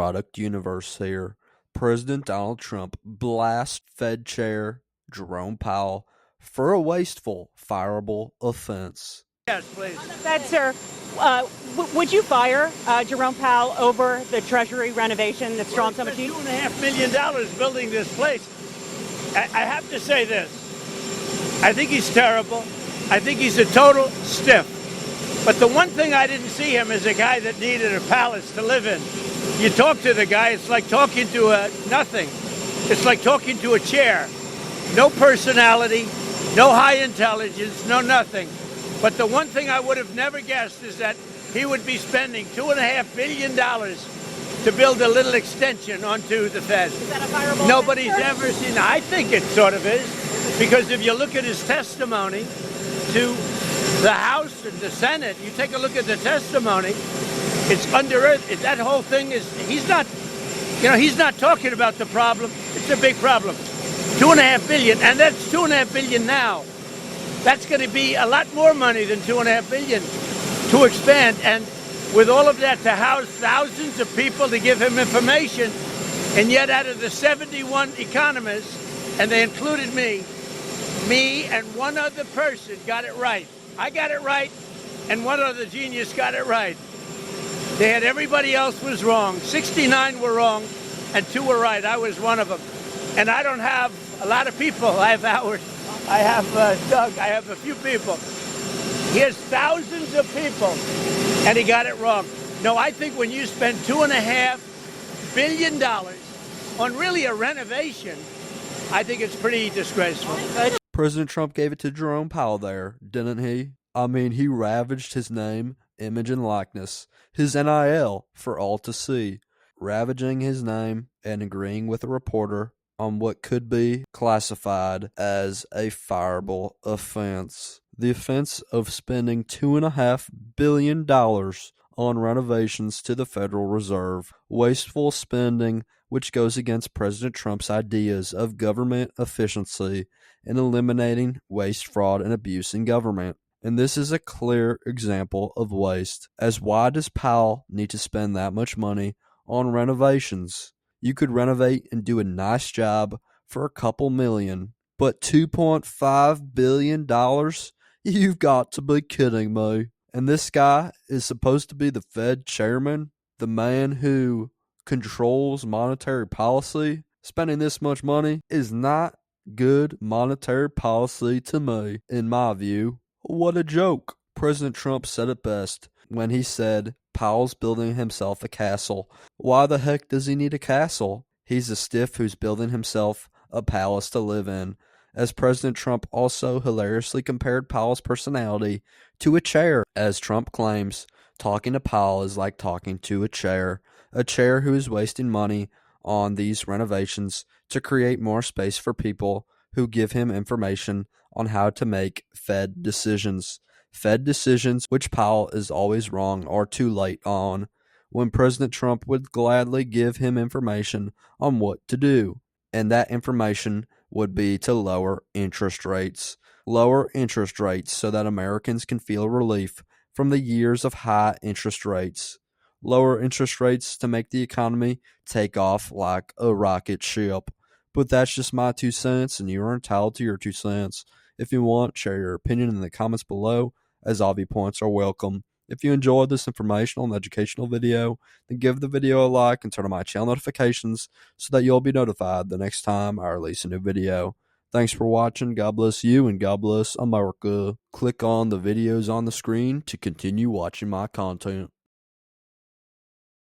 product universe here. President Donald Trump blasts Fed Chair Jerome Powell for a wasteful, fireable offense. Yes, please. Fed, sir, would you fire Jerome Powell over the Treasury renovation that's drawn so much heat? $2.5 million building this place. I have to say this. I think he's terrible. I think he's a total stiff. But the one thing I didn't see him as a guy that needed a palace to live in. You talk to the guy, it's like talking to a nothing. It's like talking to a chair. No personality, no high intelligence, no nothing. But the one thing I would have never guessed is that he would be spending $2.5 billion to build a little extension onto the Fed. Is that a fireable? Nobody's ever seen. I think it sort of is, because if you look at his testimony to the House and the Senate, you take a look at the testimony, it's under earth. That whole thing is, he's not talking about the problem. It's a big problem. $2.5 billion, and that's $2.5 billion now. That's going to be a lot more money than $2.5 billion to expand, and with all of that, to house thousands of people to give him information, and yet out of the 71 economists, and they included me and one other person got it right. I got it right, and one other genius got it right. They had everybody else was wrong. 69 were wrong, and 2 were right. I was one of them. And I don't have a lot of people. I have Howard. I have Doug. I have a few people. He has thousands of people, and he got it wrong. No, I think when you spend $2.5 billion on really a renovation, I think it's pretty disgraceful. President Trump gave it to Jerome Powell there, didn't he? I mean, he ravaged his name, image, and likeness, his NIL, for all to see, ravaging his name and agreeing with a reporter on what could be classified as a fireable offense. The offense of spending $2.5 billion on renovations to the Federal Reserve, wasteful spending which goes against President Trump's ideas of government efficiency and eliminating waste, fraud, and abuse in government. And this is a clear example of waste, as why does Powell need to spend that much money on renovations? You could renovate and do a nice job for a couple million, but $2.5 billion? You've got to be kidding me. And this guy is supposed to be the Fed chairman, the man who controls monetary policy. Spending this much money is not good monetary policy to me, in my view. What a joke. President Trump said it best when he said Powell's building himself a castle. Why the heck does he need a castle? He's a stiff who's building himself a palace to live in. As President Trump also hilariously compared Powell's personality to a chair. As Trump claims, talking to Powell is like talking to a chair who is wasting money on these renovations to create more space for people who give him information on how to make Fed decisions. Fed decisions which Powell is always wrong or too late on, when President Trump would gladly give him information on what to do. And that information would be to lower interest rates. Lower interest rates so that Americans can feel relief from the years of high interest rates. Lower interest rates to make the economy take off like a rocket ship. But that's just my 2 cents, and you are entitled to your 2 cents. If you want, share your opinion in the comments below, as all viewpoints are welcome. If you enjoyed this informational and educational video, then give the video a like and turn on my channel notifications so that you'll be notified the next time I release a new video. Thanks for watching. God bless you and God bless America. Click on the videos on the screen to continue watching my content.